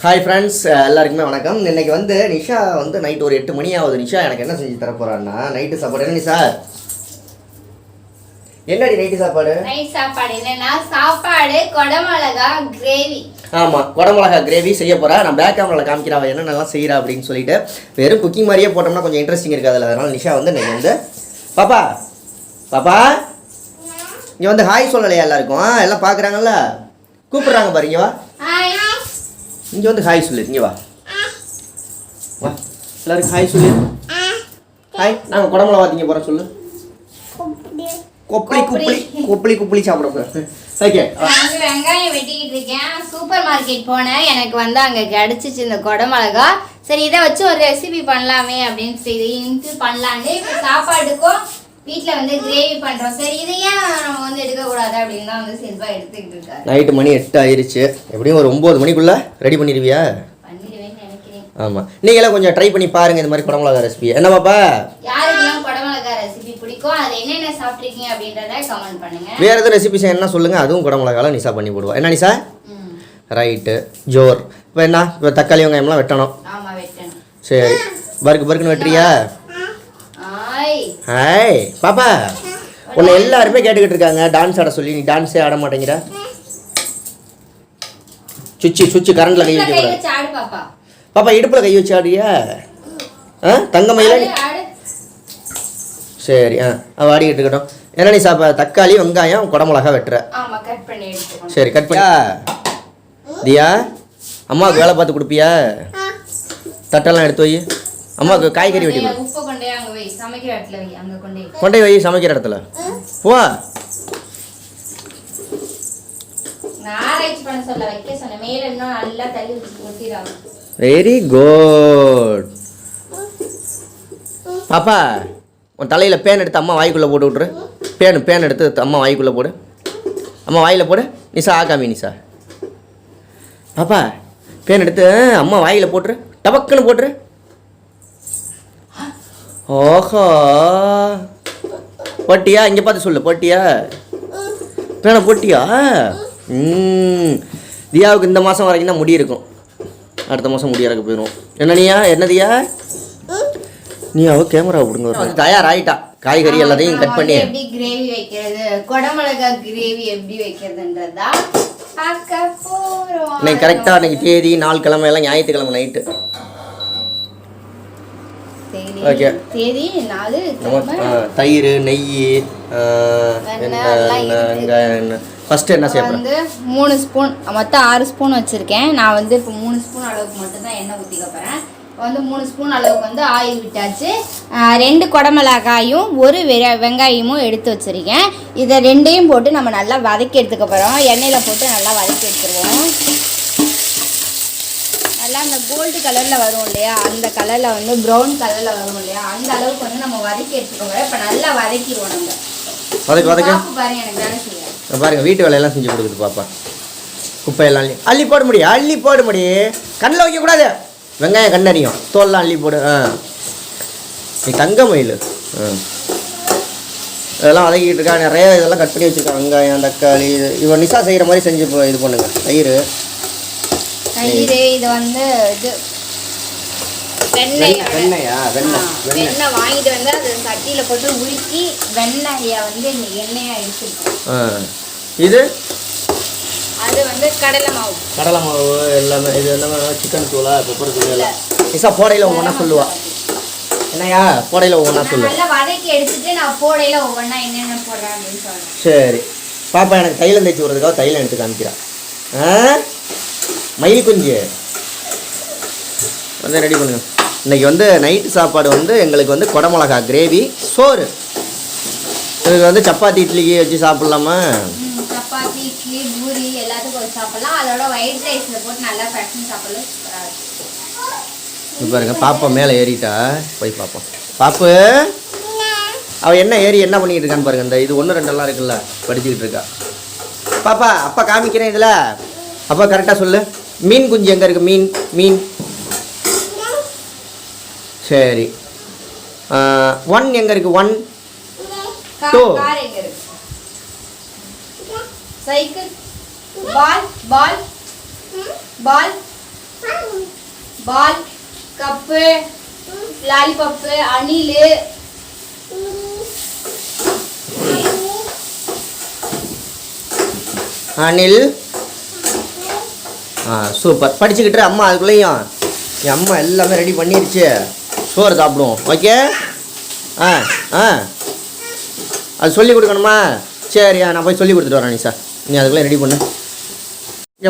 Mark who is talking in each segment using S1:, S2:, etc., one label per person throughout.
S1: Hi friends, எல்லாருக்குமே வணக்கம். இன்னைக்கு வந்து நிஷா வந்து நைட் ஒரு 8 மணி ஆகுது. நிஷா எனக்கு என்ன செஞ்சு தர போறான்னா நைட்டு சாப்பாடு. என்ன நிஷா, என்னடி நைட்டு சாப்பாடு?
S2: நைட் சாப்பாடு என்னன்னா சாப்பாடு கொடமிளகா கிரேவி.
S1: ஆமாம், கொடமிளகா கிரேவி செய்ய போகிறா. நான் பேக் கேமராவில் காமிக்கிறா அவள் என்னென்னலாம் செய்கிறா அப்படின்னு சொல்லிட்டு. வெறும் குக்கிங் மாதிரியே போட்டோம்னா கொஞ்சம் இன்ட்ரெஸ்டிங் இருக்காது. அதனால் நிஷா வந்து இன்னைக்கு வந்து பாப்பா பாப்பா இங்கே வந்து ஹாய் சொல்லலையா? எல்லாருக்கும் எல்லாம் பார்க்குறாங்கல்ல, கூப்பிட்றாங்க பாருங்க. வா இங்கே வந்து ஹாய் சொல்லு. இங்கே வா வா, எல்லாருக்கும் ஹாய் சொல்லு. ஹாய். நாங்கள் குடம்புல வாத்திங்க போகிறோம் சொல்லு. கொப்பளி குப்பளி கொப்பளி குப்பளி சாப்பிட போகிறேன். ஓகே,
S2: வெங்காயம் வெட்டிக்கிட்டு இருக்கேன். சூப்பர் மார்க்கெட் போனேன், எனக்கு வந்து அங்கே கிடச்சிச்சு இந்த கொடமிளகா. சரி, இதை வச்சு ஒரு ரெசிபி பண்ணலாமே அப்படின்னு சொல்லி பண்ணலான்னு இப்போ சாப்பாட்டுக்கும் வீட்டில் வந்து கிரேவி பண்ணுறோம். சரி, இதை ஏன் நம்ம வந்து எடுக்கக்கூடாது அப்படின்னு தான் வந்து செல்வா எடுத்துக்கிட்டு இருக்காரு.
S1: நைட்டு மணி 8 ஆயிடுச்சு. எப்படியும் ஒரு 9 மணிக்குள்ளே ரெடி பண்ணிடுவியா?
S2: பண்ணிடுவேன்னு நினைக்கிறேன்.
S1: ஆமாம், நீங்களே கொஞ்சம் ட்ரை பண்ணி பாருங்கள் இந்த மாதிரி குடமிளகா ரெசிபி. என்ன பாப்பா,
S2: யாருக்கெல்லாம் கொடமிளகா ரெசிபி பிடிக்கும், அது என்னென்ன சாப்பிட்ருக்கீங்க அப்படின்றத கமெண்ட் பண்ணுங்க.
S1: வேறு எதுவும் ரெசிபிஸ் என்ன சொல்லுங்கள், அதுவும் குடமிளகால நிஷா பண்ணி போடுவோம். என்ன நிஷா? ரைட்டு, ஜோர். இப்போ என்ன, இப்போ தக்காளி வெங்காயம்லாம் வெட்டணும்.
S2: ஆமாம், வெட்டணும்.
S1: சரி, பருக்குன்னு வெட்டுறியா? ஹாய் பாப்பா, உன்னை எல்லாருமே கேட்டுக்கிட்டு இருக்காங்க டான்ஸ் ஆட சொல்லி. நீ டான்ஸே ஆட மாட்டேங்கிற. சுச்சி கரண்டில் கை வைக்க கூடாது. பாப்பா இடுப்பில் கை வச்சு ஆடுறியா? தங்கமயில. சரி, அவள் ஆடிக்கிட்டு இருக்கட்டும். என்ன நீ தக்காளி வெங்காயம் குடமிளகா வெட்டுற? சரி, கட் பண்ணியா? தியா, அம்மாவுக்கு வேலை பார்த்து கொடுப்பியா? தட்டெல்லாம் எடுத்து வை. அம்மாவுக்கு காய்கறி வெட்டி கொடு. கொண்டே வை சமைக்கிற இடத்துல. போ. வெரி குட் பாப்பா. உன் தலையில் பேன் எடுத்து அம்மா வாய்க்குள்ளே போட்டு விட்ரு. பேன் எடுத்து அம்மா வாய்க்குள்ளே போடு. அம்மா வாயில் போடு. நிஷா ஆகாமி. நிஷா பாப்பா, பேன் எடுத்து அம்மா வாயில் போட்டுரு. டபக்குன்னு போட்டுரு. ஓஹோ, போட்டியா? இங்கே பார்த்து சொல்லு, போட்டியா? பேனை போட்டியா? தியாவுக்கு இந்த மாதம் வரைக்கும் தான் முடி இருக்கும். அடுத்த மாதம் முடி இறக்க போயிடும். என்னதியா நீயாவோ கேமரா விடுங்க. தயாராகிட்டா. காய்கறி எல்லாத்தையும் கட் பண்ணி
S2: எப்படி கிரேவி வைக்கிறது, கொடமிளகா கிரேவி எப்படி வைக்கிறதுன்றதா பார்க்க போறோம்.
S1: இன்னைக்கு கரெக்டாக அன்னைக்கு தேதி 4 கிழமை எல்லாம் ஞாயிற்றுக்கிழமை நைட்டு. ஓகே, தயிர், நெய், ஃபஸ்ட்டு என்ன செய்ய போகிறேன்?
S2: 3 ஸ்பூன், மொத்தம் 6 ஸ்பூன் வச்சுருக்கேன். நான் வந்து இப்போ 3 ஸ்பூன் அளவுக்கு மட்டும்தான் எண்ணெய் ஊற்றிக்க போகிறேன். இப்போ வந்து 3 ஸ்பூன் அளவுக்கு வந்து ஆயில் விட்டாச்சு. 2 குடமிளகாயும் 1 வெங்காயமும் எடுத்து வச்சுருக்கேன். இதை 2ஐயும் போட்டு நம்ம நல்லா வதக்கி எடுத்துக்க போகிறோம். எண்ணெயில் போட்டு நல்லா வதக்கி எடுத்துருவோம். நல்லா அந்த கோல்டு கலரில் வரும் இல்லையா, அந்த கலரில் வந்து ப்ரௌன் கலரில் வரும் இல்லையா, அந்த அளவுக்கு வந்து நம்ம வதக்கி எடுத்துக்கோங்க. இப்போ நல்லா வதக்கிடுவோம். நம்ம வதக்க பாருங்க, எனக்கு வேலை செய்ய
S1: பாருங்க, வீட்டு வேலையெல்லாம் செஞ்சு கொடுக்குது பாப்பா. குப்பையெல்லாம் அள்ளி போட முடியும். கண்ணில் வைக்கக்கூடாது. வெங்காயம் கண்ணறியும், தோல்லாம் அள்ளி போடு. நீ தங்க மயில். இதெல்லாம் வதக்கிட்டு இருக்கா. நிறைய இதெல்லாம் கட் பண்ணி வச்சுருக்கான். வெங்காயம், தக்காளி. இவன் நிஷா செய்கிற மாதிரி செஞ்சு இது பண்ணுங்க. தயிர்,
S2: இது வந்து இது வெண்ணெய் வாங்கிட்டு வந்து அது சட்டியில் போட்டு உருக்கி வெண்ணெயை வந்து இந்த எண்ணெயாக எடுத்துருக்கோம்.
S1: இது
S2: அது வந்து கடலை மாவு
S1: எல்லாமே. இது எல்லாமே சிக்கன் தூளா, பெப்பர் தூள் எல்லாம். நிஷா போடையில் ஒவ்வொன்றா சொல்லுவா. என்னையா போடையில் ஒவ்வொன்றா சொல்லு.
S2: நல்லா வதக்கி எடுத்துட்டு நான் போடையில் ஒவ்வொன்றா என்னென்ன போடுறேன் அப்படின்னு சொல்கிறேன்.
S1: சரி பாப்பா, எனக்கு தைலம் தேய்ச்சி விடுறதுக்காக தைலம் எடுத்து காமிக்கிறேன். மயில் குஞ்சு வந்து ரெடி பண்ணுங்க. இன்றைக்கி வந்து நைட்டு சாப்பாடு வந்து எங்களுக்கு வந்து குடமிளகா கிரேவி, சோறு. இதுக்கு வந்து சப்பாத்தி இட்லிக்கு வச்சு சாப்பிட்லாமா?
S2: சப்பாத்தி, இட்லி, பூரி எல்லாத்துக்கும் வச்சு சாப்பிட்லாம். அதோட ஒயிட் ரைஸில் போட்டு நல்லா பிரச்சனை சாப்பிடலாம்.
S1: இப்போ பாருங்க, பாப்பா மேலே ஏறிட்டா. போய் பார்ப்போம். பாப்பு அவள் என்ன ஏறி என்ன பண்ணிக்கிட்டு இருக்கான்னு பாருங்க. இந்த இது 1, 2 எல்லாம் இருக்குல்ல, படிச்சுக்கிட்டு இருக்கா. பாப்பா அப்பா காமிக்கிறேன். இதில் அப்பா கரெக்டாக சொல்லு. மீன் குஞ்சு எங்கே இருக்குது? மீன். சரி, 1 எங்கே இருக்குது? 1 2
S2: சைக்கிள், பால் பால், கப்பு, லாலிபப்பு, அணில்,
S1: அனில். சூப்பர். படிச்சுக்கிட்டு அம்மா அதுக்குள்ளேயும் என் அம்மா எல்லாமே ரெடி பண்ணிருச்சு. சோறு சாப்பிடுவோம். ஓகே. அது சொல்லி கொடுக்கணுமா? சரியா, நான் போய் சொல்லி கொடுத்துட்டு வரேன் நிஷா. நீ அதுக்குள்ளே ரெடி பண்ணு.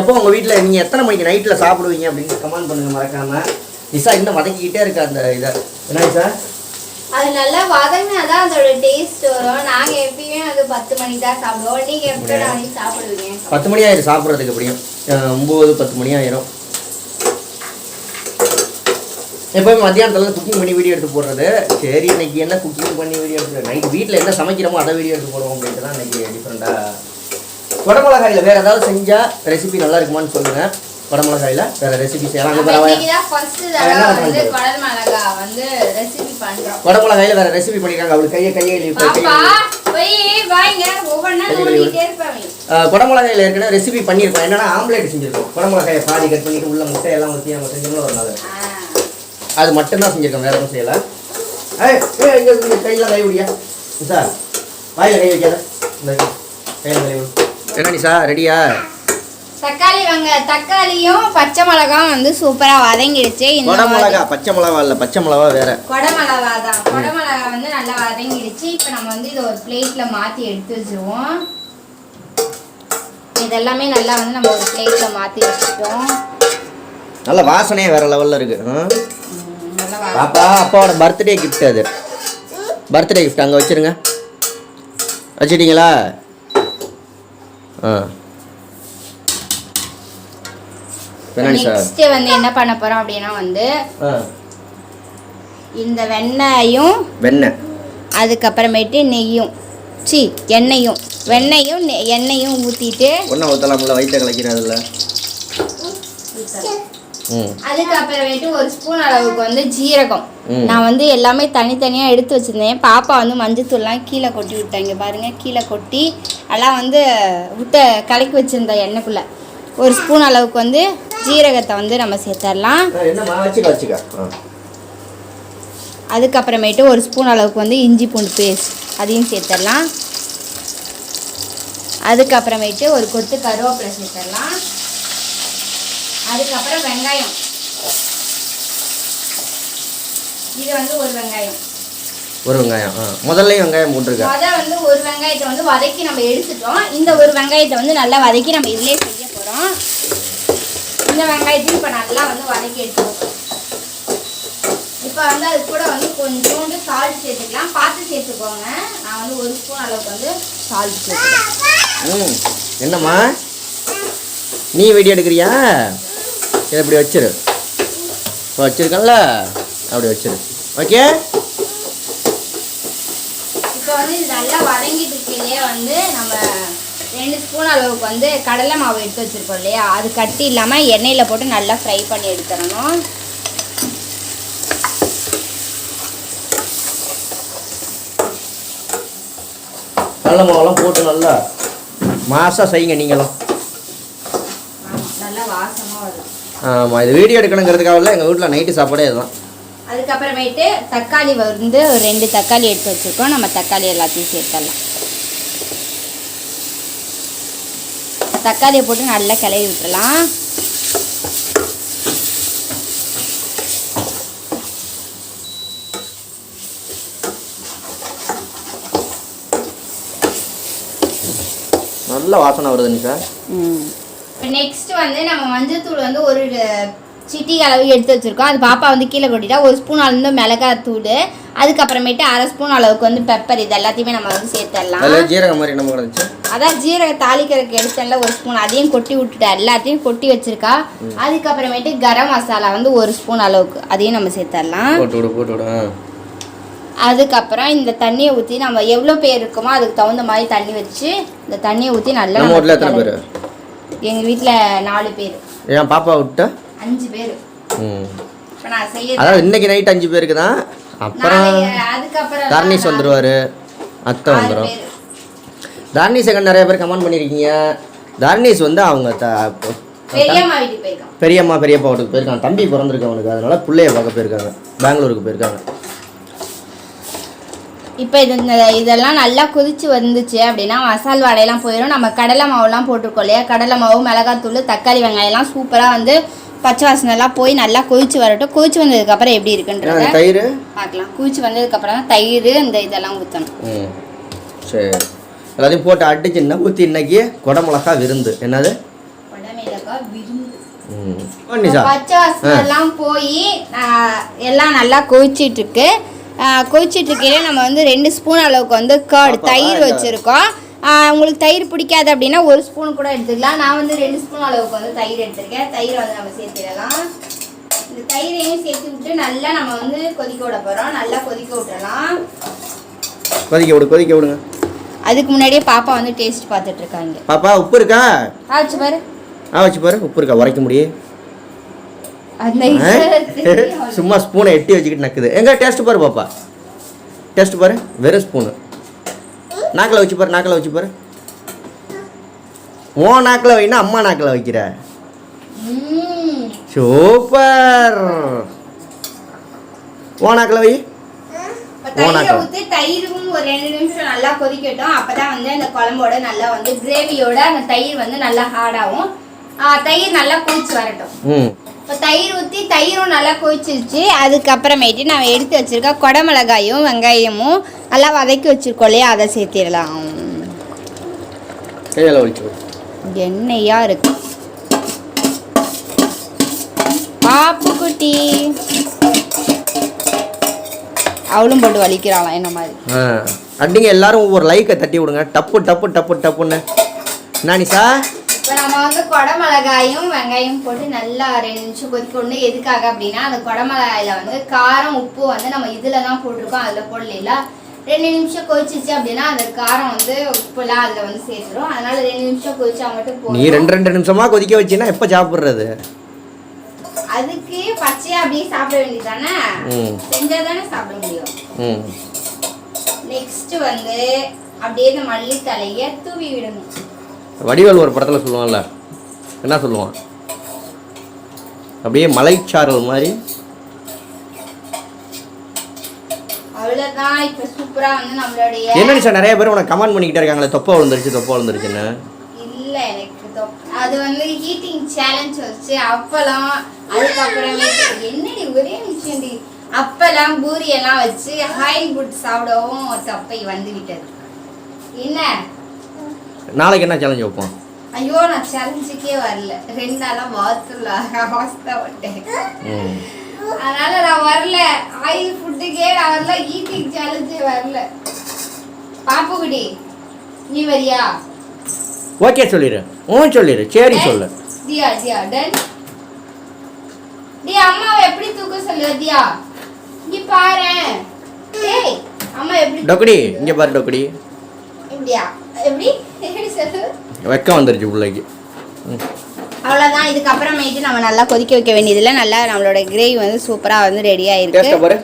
S1: எப்போ உங்கள் வீட்டில் நீங்கள் எத்தனை மணிக்கு நைட்டில் சாப்பிடுவீங்க அப்படின்னு கமெண்ட் பண்ணுங்கள் மறக்காமல். நிஷா இன்னும் வதக்கிக்கிட்டே இருக்கு அந்த இதை. என்ன நிஷா?
S2: அது நல்லா வதங்கினாதான் அதோட டேஸ்ட் வரும். நாங்கள் எப்பயுமே அது 10 மணிக்கு தான் சாப்பிடுவோம். நீங்கள் எப்படி மணிக்கு சாப்பிடுவீங்க?
S1: 10 மணி ஆயிரும் சாப்பிட்றதுக்கு. எப்படியும் 9-10 மணி ஆயிரும். எப்போயுமே மத்தியானத்தில் குக்கிங் பண்ணி வீடியோ எடுத்து போடுறது. சரி இன்னைக்கு என்ன குக்கிங் பண்ணி வீடியோ எடுத்து நைட்டு வீட்டில் என்ன சமைக்கிறோமோ அதை வீடியோ எடுத்து போடுவோம் அப்படின்ட்டு தான் இன்றைக்கி டிஃப்ரெண்ட்டாக. குடமிளகாயில் வேறு ஏதாவது செஞ்சால் ரெசிபி நல்லா இருக்குமான்னு சொல்லுங்கள். குடமிளகாயில் வேறு ரெசிபி செய்யலாம். குடமிளகாயில் வேறு ரெசிபி பண்ணியிருக்காங்க. அவளுக்கு கையை குடமிளகாயில் ஏற்கனவே ரெசிபி பண்ணியிருக்கோம். என்னன்னா ஆம்லேட் செஞ்சுருக்கோம். குடமிளகாயை பாதி கட் பண்ணிட்டு உள்ள முட்டையெல்லாம் ஊற்றி நம்ம செஞ்சோம்னா ஒரு நாள் அது மட்டும்தான் செஞ்சுருக்கோம். வேறு எதுவும் செய்யலை. இங்கே கையெல்லாம் கை விடியா சார்? வாயில் கை வைக்காத. இந்த கையில் கை விடு. என்ன நிஷா ரெடியா?
S2: தக்காளியும் பச்சை மிளகாவும் வந்து சூப்பரா வதங்கிடுச்சு.
S1: குடமிளகா பச்சை மிளகா இல்ல, பச்சை மிளகா வேற.
S2: குடமிளகா தான். குடமிளகா வந்து நல்லா வதங்கிடுச்சு. இப்போ நம்ம வந்து இதை ஒரு பிளேட்ல மாத்தி எடுத்து வச்சிருவோம். இதெல்லாமே நல்லா வந்து நம்ம ஒரு பிளேட்ல மாத்தி வச்சுட்டோம்.
S1: நல்ல வாசனையே வேற லெவல்ல இருக்கு. பாப்பா அப்பாவோட பர்த்டே கிஃப்ட். அது பர்த்டே கிஃப்ட் அங்கே வச்சிருங்க. வச்சிட்டீங்களா?
S2: நெக்ஸ்ட் வந்து என்ன பண்ண போறோம் அப்படின்னா வந்து இந்த வெண்ணெயும் அதுக்கப்புறமேட்டு நெய்யும் எண்ணெயும் ஊற்றிட்டு
S1: ஒன்றா ஊற்றலாம்ல, வயிற்ற கலக்கிறதுல.
S2: அதுக்கப்புறமேட்டு ஒரு ஸ்பூன் அளவுக்கு வந்து ஜீரகம். நான் வந்து எல்லாமே தனித்தனியாக எடுத்து வச்சுருந்தேன். பாப்பா வந்து மஞ்சத்தூள்லாம் கீழே கொட்டி விட்டாங்க பாருங்க. கீழே கொட்டி எல்லாம் வந்து கலக்கி வச்சுருந்த எண்ணெய்க்குள்ளே ஒரு ஸ்பூன் அளவுக்கு வந்து ஜீரகத்தை வந்து நம்ம சேர்த்துடலாம். அதுக்கப்புறமேட்டு ஒரு ஸ்பூன் அளவுக்கு வந்து இஞ்சி பூண்டு பேஸ்ட் அதையும் சேர்த்துடலாம். அதுக்கப்புறமேட்டு ஒரு கொத்து கருவேப்பிலை சேர்த்துடலாம். அதுக்கப்புறம் வெங்காயம். இது வந்து ஒரு வெங்காயம்.
S1: முதல்ல வெங்காயம் போட்டுருக்கேன்.
S2: வந்து ஒரு வெங்காயத்தை வந்து வதக்கி நம்ம எடுத்துட்டோம். இந்த ஒரு வெங்காயத்தை வந்து நல்லா வதக்கி நம்ம இதிலே செய்ய போகிறோம். இந்த வெங்காயத்தையும் இப்போ நல்லா வந்து வதக்கி எடுத்துக்கோம். இப்போ வந்து அது கூட வந்து கொஞ்சோண்டு சால்ட் சேர்த்துக்கலாம். பார்த்து சேர்த்துக்கோங்க. நான் வந்து ஒரு ஸ்பூன் அளவுக்கு வந்து சால்ட் சேர்த்துக்கிறேன்.
S1: என்னம்மா நீ வீடியோ எடுக்கிறியா? இதை இப்படி வச்சிரு. இப்போ வச்சிருக்கல அப்படி வச்சிரு. ஓகே.
S2: இப்போ வந்து இது நல்லா வதங்கிட்டு இருக்கையிலே வந்து நம்ம 2 ஸ்பூன் அளவுக்கு வந்து கடலை மாவு எடுத்து வச்சுருக்கோம் இல்லையா, அது கட்டி இல்லாமல் எண்ணெயில் போட்டு நல்லா ஃப்ரை பண்ணி எடுத்துடணும்.
S1: கடலை மாவெல்லாம் போட்டு நல்லா மாசாக செய்யுங்க நீங்களும்.
S2: நல்லா வாசமாக வரும்.
S1: ஆமாம், இது வீடியோ எடுக்கணுங்கிறதுக்காக இல்லை, எங்கள் வீட்டில் நைட்டு சாப்பாடே இதுதான்.
S2: அதுக்கப்புறமேட்டு தக்காளி வந்து ஒரு 2 தக்காளி எடுத்து வச்சுருக்கோம். நம்ம தக்காளி எல்லாத்தையும் சேர்த்துடலாம். தக்காளியை போட்டு நல்லா கிளறி விட்டுறலாம்.
S1: நல்ல வாசனை வருது நிஷா.
S2: நெக்ஸ்ட் வந்து நம்ம மஞ்சத்தூள் வந்து ஒரு சிட்டி அளவு எடுத்து வச்சுருக்கோம். அது பாப்பா வந்து கீழே கொட்டிட்டா. ஒரு ஸ்பூன் அளவு மிளகாய் தூள், அதுக்கப்புறமேட்டு 1/2 ஸ்பூன் அளவுக்கு வந்து பெப்பர். இது எல்லாத்தையுமே நம்ம வந்து சேர்த்துடலாம்.
S1: ஜீரகம் மாதிரி நம்ம இருந்துச்சு.
S2: அதான் ஜீரகம் தாளிக்கிறதுக்கு எடுத்தல ஒரு ஸ்பூன், அதையும் கொட்டி விட்டுட்டா. எல்லாத்தையும் கொட்டி வச்சிருக்கா. அதுக்கப்புறமேட்டு கரம் மசாலா வந்து 1 ஸ்பூன் அளவுக்கு அதையும் நம்ம சேர்த்துடலாம். அதுக்கப்புறம் இந்த தண்ணியை ஊற்றி நம்ம எவ்வளோ பேர் இருக்கோமோ அதுக்கு தகுந்த மாதிரி தண்ணி வச்சு இந்த தண்ணியை ஊற்றி நல்லா. எங்கள் வீட்டில் 4 பேர்.
S1: என் பாப்பா விட்டா
S2: 5 பேர். இப்போ நான் செய்ய
S1: அதாவது இன்னைக்கு நைட் 5 பேருக்கு தான். அப்புறம்
S2: அதுக்கப்புறம்
S1: தர்னிஸ் வந்துடுவார், அத்தை வந்துடும். தர்னிஸை நிறைய பேர் கமெண்ட் பண்ணியிருக்கீங்க. தர்னிஸ் வந்து அவங்க
S2: பெரியம்மா வீட்டுக்கு போயிருக்கான்.
S1: பெரியப்பா வீட்டுக்கு போயிருக்கான். தம்பி பிறந்திருக்கு அவனுக்கு, அதனால பிள்ளைய பார்க்க போயிருக்காங்க, பெங்களூருக்கு போயிருக்காங்க.
S2: இப்போ இதெல்லாம் நல்லா கொதிச்சு வந்துச்சு அப்படின்னா மசால் வாடையெல்லாம் போயிடும். நம்ம கடலை மாவுலாம் போட்டிருக்கோம் இல்லையா, கடலை மாவு, மிளகாத்தூள், தக்காளி, வெங்காயம்லாம் சூப்பராக வந்து பச்சை வாசனைலாம் போய் நல்லா கொதிச்சு வரட்டும். கொதிச்சு வந்ததுக்கப்புறம் எப்படி இருக்குன்றத
S1: தயிர் பார்க்கலாம்.
S2: கொதிச்சு வந்ததுக்கப்புறம் தான் தயிர் இந்த இதெல்லாம் ஊற்றணும்.
S1: சரி, எல்லாத்தையும் போட்டு அடிச்சுன்னா ஊற்றி இன்னைக்கு குடமிளகா விருந்து. என்னது
S2: குடமிளகா விருந்து. பச்சை வாசனைலாம் போய் எல்லாம் நல்லா கொதிச்சிட்டு இருக்கு. கொதிச்சிட்டு இருக்கையில நம்ம வந்து 2 ஸ்பூன் அளவுக்கு வந்து கர்ட் தயிர் வச்சுருக்கோம். உங்களுக்கு தயிர் பிடிக்காது அப்படின்னா 1 ஸ்பூன் கூட எடுத்துக்கலாம். நான் வந்து 2 ஸ்பூன் அளவுக்கு வந்து தயிர் எடுத்துருக்கேன். தயிரை வந்து நம்ம சேர்த்துடலாம். இந்த தயிரையும் சேர்த்து விட்டு நல்லா நம்ம வந்து கொதிக்க விட போகிறோம். நல்லா கொதிக்க விட்டுறலாம்.
S1: கொதிக்க விடுங்க.
S2: அதுக்கு முன்னாடியே பாப்பா வந்து டேஸ்ட் பார்த்துட்டு இருக்காங்க.
S1: பாப்பா உப்பு இருக்கா?
S2: வச்சு பாரு.
S1: வச்சு பாரு, உப்பு இருக்கா? உரைக்க முடியும். சும்மா ஸ்பூனை எட்டி வச்சுக்கிட்டு நக்குது. எங்க டேஸ்ட் பாரு பாப்பா, டேஸ்ட் பாரு. வெறும் ஸ்பூனு நாக்கில் வச்சு பாரு. ஓ நாக்கில் வைனா அம்மா நாக்கில் வைக்கிற. சூப்பர். ஓ நாக்கில் வை.
S2: தயிரும் ஒரு 2 நிமிஷம் நல்லா கொதிக்கட்டும். அப்பதான் வந்து அந்த குழம்போட நல்லா வந்து கிரேவியோட அந்த தயிர் வந்து நல்லா ஹார்டாகும். தயிர் நல்லா கொதிச்சு வரட்டும். இப்போ தயிர் ஊற்றி தயிரும் நல்லா கொதிச்சிருச்சு. அதுக்கப்புறமேட்டு நான் எடுத்து வச்சுருக்க குடமிளகாயும் வெங்காயமும் நல்லா வதக்கி வச்சுருக்கோம் இல்லையா, அதை சேர்த்திடலாம். எண்ணெயாக இருக்கு. பாப்பு குட்டி அவளும் போட்டு வலிக்கிறாளாம் என்ன மாதிரி.
S1: அடிங்க எல்லாரும் ஒவ்வொரு லைக்கை தட்டி விடுங்க. டப்புன்னு நானிசா.
S2: இப்போ நம்ம வந்து குடமிளகாயும் வெங்காயம் போட்டு நல்லா 2 நிமிஷம் கொதிக்கணும். எதுக்காக அப்படின்னா அந்த குடமிளகாயில் வந்து காரம் உப்பு வந்து நம்ம இதில் தான் போட்டிருக்கோம், அதில் போடல. 2 நிமிஷம் கொதிச்சிச்சு அப்படின்னா அந்த காரம் வந்து உப்புலாம் அதில் வந்து சேர்த்துரும். அதனால 2 நிமிஷம் கொதிச்சா மட்டும் போதும்.
S1: நீ 2 நிமிஷமா கொதிக்க வச்சின்னா எப்போ சாப்பிட்றது?
S2: அதுக்கு பச்சையா அப்படியே சாப்பிட வேண்டியதானே, செஞ்சா தானே சாப்பிட முடியும். நெக்ஸ்ட் வந்து அப்படியே இந்த மல்லித்தலையை தூவி விடணும்.
S1: வடிவேல் ஒரு படத்தில் சொல்லுவான்ல, என்ன சொல்லுவான், அப்படியே மலைச்சாரல் மாதிரி.
S2: அவ்வளவுதான். இப்போ சூப்பரா வந்து நம்மளுடைய
S1: என்னன்னு சார் நிறைய பேர் உனக்கு கமெண்ட் பண்ணிக்கிட்டே இருக்காங்களே, தொப்பை விழுந்துருச்சுன்னு.
S2: இல்ல, எனக்கு அது வந்து ஹீட்டிங் சேலஞ்ச் வச்சு அப்பெல்லாம், அதுக்கப்புறமே என்னடி ஒரே நிமிஷம் அப்பெல்லாம் பூரி எல்லாம் வச்சு ஆயில் புட் சாப்பிடவும் தொப்பை வந்து விட்டது. என்ன
S1: நாளைக்கு என்ன சேலஞ்ச் வைப்போம்?
S2: ஐயோ நான் சேலஞ்சுக்கே வரல, 2 நாளா வாஸ்தவட்டேன். அதனால நான் வரல, ஆயில் ஃபுட்டுக்கே நான் வரல, ஈட்டிங் சேலஞ்சே வரல. பாப்புகுடி நீ வரியா?
S1: ஓகே சொல்லிடு. சரி சொல்லு.
S2: தியா டன். டேய் அம்மாவை எப்படி தூக்க சொல்லுவ தியா? இங்க பாரு. டேய் அம்மா எப்படி
S1: டொக்கடி இங்க பாரு. டொக்கடி
S2: இப்படியா? எப்படி சொல்லு?
S1: வெக்க வந்துருச்சு பிள்ளைக்கு.
S2: அவ்வளோதான். இதுக்கப்புறமேட்டு நம்ம நல்லா கொதிக்க வைக்க வேண்டியதில்லை. நல்லா நம்மளோட கிரேவி வந்து சூப்பராக வந்து ரெடி ஆயிருக்கு.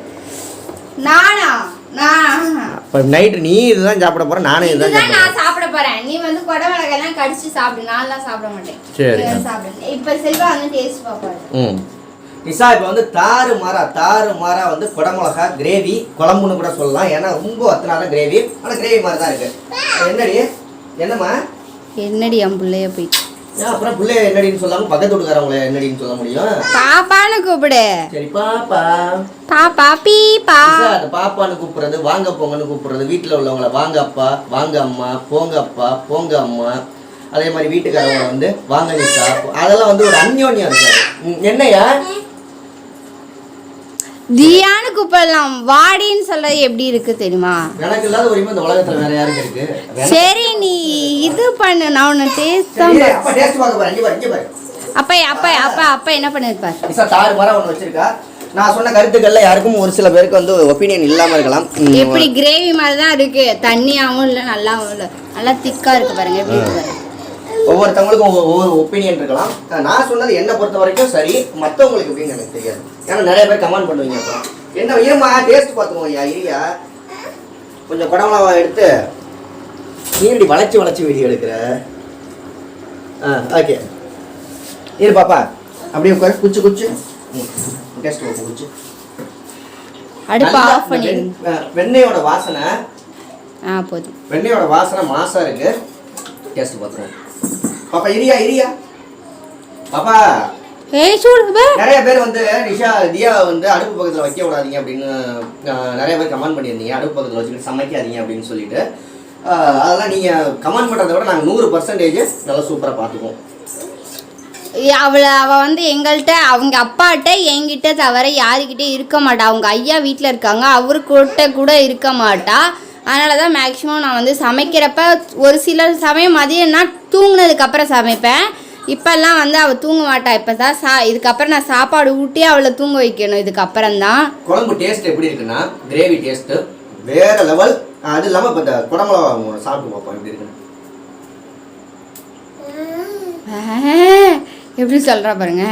S1: அப்போ நைட்டு நீ இதுதான் சாப்பிட போற, நானே இதுதான்
S2: நான் சாப்பிட போறேன். நீ வந்து குடமிளகாய்லாம் கடிச்சு சாப்பிடு, நான்லாம் சாப்பிட மாட்டேன். சரி சாப்பிடு. இப்போ செல்வா வந்து டேஸ்ட் பார்ப்பாரு.
S1: நிஷா இப்போ வந்து தாறுமாறா வந்து குடமிளகா கிரேவி குழம்புன்னு கூட சொல்லலாம். ஏன்னா ரொம்ப அத்தனால கிரேவி, ஆனால் கிரேவி மாதிரி தான் இருக்கு. என்னடி
S2: என் பிள்ளைய போய்
S1: அப்புறம் பிள்ளைய என்னடின்னு சொல்லாம பக்கத்து வீட்டுக்காரவங்கள என்னடின்னு சொல்ல முடியும்?
S2: பாப்பான்னு கூப்பிடு.
S1: சரி பாப்பா
S2: பீப்பா.
S1: அது பாப்பான்னு கூப்பிடுறது, வாங்க போங்கன்னு கூப்பிடுறது, வீட்டுல உள்ளவங்கள வாங்க அப்பா, வாங்க அம்மா, போங்க அப்பா, போங்க அம்மா. அதே மாதிரி வீட்டுக்காரவங்க வந்து வாங்க நிஷா, அதெல்லாம் வந்து ஒரு அந்யோன்யம் இருக்காது. என்னையா
S2: தியானு கூப்பிடலாம், வாடின்னு சொல்றது எப்படி இருக்கு தெரியுமா?
S1: எனக்கு இல்லாத உரிமை இந்த உலகத்துல வேற யாருக்கு இருக்கு?
S2: சரி நீ இது பண்ணு, நான் உன்னை டேஸ்ட் தான்
S1: அப்ப டேஸ்ட் பார்க்க போறேன். இங்க பாரு.
S2: அப்ப என்ன பண்ணிருப்பார்?
S1: நிஷா தாறுமாறா ஒன்னு வச்சிருக்கா. நான் சொன்ன கருத்துக்கள்ல யாருக்கும் ஒரு சில பேருக்கு வந்து ஒப்பீனியன் இல்லாம இருக்கலாம்.
S2: எப்படி கிரேவி மாதிரி தான் இருக்கு, தண்ணியாவும் இல்ல நல்லாவும் இல்ல, நல்லா திக்கா இருக்கு பாருங்க. எப்படி இருக்கு?
S1: ஒவ்வொருத்தவங்களுக்கும் ஒவ்வொரு ஒப்பீனியன் இருக்கலாம். நான் சொன்னது என்னை பொறுத்த வரைக்கும் சரி, மற்றவங்களுக்கு எப்படின்னு எனக்கு தெரியாது. ஏன்னா நிறைய பேர் கமெண்ட் பண்ணுவீங்க. அப்புறம் என்ன ஏமா டேஸ்ட் பார்த்துக்கோங்க ஐயா, இரியா கொஞ்சம் குடமிளகா எடுத்து நீ இப்படி வளைச்சி வீடியோ எடுக்கிற. ஓகே இரு பாப்பா அப்படியே உட்காரு குச்சி குச்சி டேஸ்ட் பார்ப்போம் குச்சி.
S2: அடுப்பு ஆஃப் பண்ணி
S1: வெண்ணெயோட வாசனை
S2: போதும்.
S1: வெண்ணெயோட வாசனை மாசா இருக்கு. டேஸ்ட் பார்த்துருவோம். பாப்பா இரியா பாப்பா. நிறைய பேர் வந்து நிஷா தியா வந்து அடுப்பு பக்கத்தில் வைக்க விடாதீங்க அப்படின்னு நிறைய பேர் கமெண்ட் பண்ணியிருந்தீங்க. அடுப்பு பக்கத்தில் வச்சுக்கிட்டு சமைக்காதீங்க அப்படின்னு சொல்லிட்டு. அதெல்லாம் நீங்கள் கமெண்ட் பண்ணுறத விட நாங்கள் 100% நல்லா சூப்பராக பார்த்துக்குவோம்.
S2: அவள் வந்து எங்கள்கிட்ட அவங்க அப்பாட்ட என்கிட்ட தவிர யாருக்கிட்டே இருக்க மாட்டா. அவங்க ஐயா வீட்டில் இருக்காங்க, அவருக்கிட்ட கூட இருக்க மாட்டா. அதனால தான் மேக்ஸிமம் நான் வந்து சமைக்கிறப்ப ஒரு சில சமயம் மதியம்னா தூங்குனதுக்கப்புறம் சமைப்பேன். இப்போல்லாம் வந்து அவள் தூங்க மாட்டா. இப்போ தான் இதுக்கப்புறம் நான் சாப்பாடு ஊட்டி அவளை தூங்க வைக்கணும். இதுக்கப்புறம் தான்
S1: குழம்பு டேஸ்ட் எப்படி இருக்குன்னா கிரேவி டேஸ்ட்டு வேற லெவல். அது இல்லாமல் இப்போ இந்த குடமிளகா சாப்பிட்டு பார்ப்போம் எப்படி இருக்குன்னு.
S2: எப்படி சொல்கிறா பாருங்க.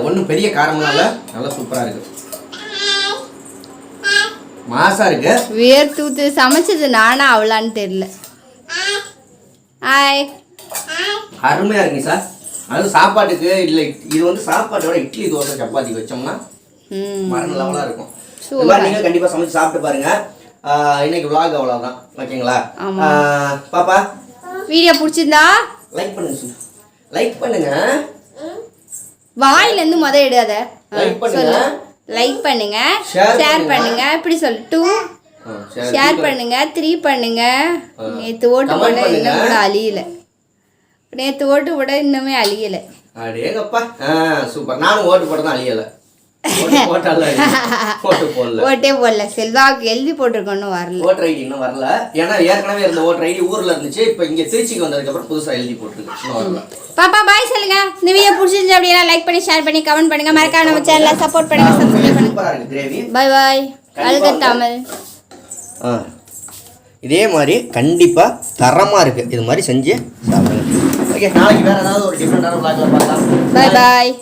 S1: ஒன்றும் பெரிய காரமெல்லாம் இல்லை, நல்லா சூப்பராக இருக்கு, மாசா இருக்கு.
S2: வேர் தூத்து சமைச்சது நானா அவளான்னு தெரியல. ஹாய்
S1: அருமையாக இருக்குங்க சார். அது சாப்பாட்டுக்கு இல்லை, இது வந்து சாப்பாட்டோட இட்லி தோசை சப்பாத்திக்கு வச்சோம்னா மரண லெவலாக இருக்கும். நீங்கள் கண்டிப்பாக சமைச்சு சாப்பிட்டு பாருங்க. இன்னைக்கு vlog அவ்வளோதான், ஓகேங்களா? பாப்பா
S2: வீடியோ பிடிச்சிருந்தா
S1: லைக் பண்ணுங்க, லைக் பண்ணுங்க.
S2: வாயிலேருந்து எடுக்காத.
S1: லைக் பண்ணுங்க,
S2: லைக் பண்ணுங்க, ஷேர் பண்ணுங்க. இப்படி சொல்லு 2 ஷேர் பண்ணுங்க, 3 பண்ணுங்க. நேற்று ஓட்டு போட இன்னும் கூட அழியல. நேற்று ஓட்டு போட இன்னுமே அழியலை.
S1: அடேங்கப்பா சூப்பர். நானும் ஓட்டு போட தான் அழியலை.
S2: ஓட்டே போடல. செல்வாக்கு எழுதி போட்டிருக்கோன்னு வரல.
S1: ஓட்டர் ஐடி இன்னும் வரல. ஏன்னா ஏற்கனவே இருந்த ஓட்டர் ஐடி ஊர்ல இருந்துச்சு. இப்போ இங்க திருச்சிக்கு வந்ததுக்கு அப்புறம் புதுசா எழுதி போட்டுருக்கு.
S2: பாப்பா பாய் சொல்லுங்க. இந்த வீடியோ பிடிச்சிருந்துச்சு அப்படின்னா லைக் பண்ணி ஷேர் பண்ணி கமெண்ட் பண்ணுங்க. மறக்காம நம்ம சேனலை சப்போர்ட் பண்ணுங்க, சப்ஸ்கிரைப் பண்ணுங்க.
S1: சூப்பரா இருக்கு கிரேவி.
S2: Bye bye. அழுக தமிழ்.
S1: இதே மாதிரி கண்டிப்பா தரமா இருக்கு. இது மாதிரி செஞ்சு சாப்பிடுங்க. ஓகே, நாளைக்கு வேற ஏதாவது ஒரு டிஃபரெண்டான vlogல பார்க்கலாம்.
S2: Bye bye.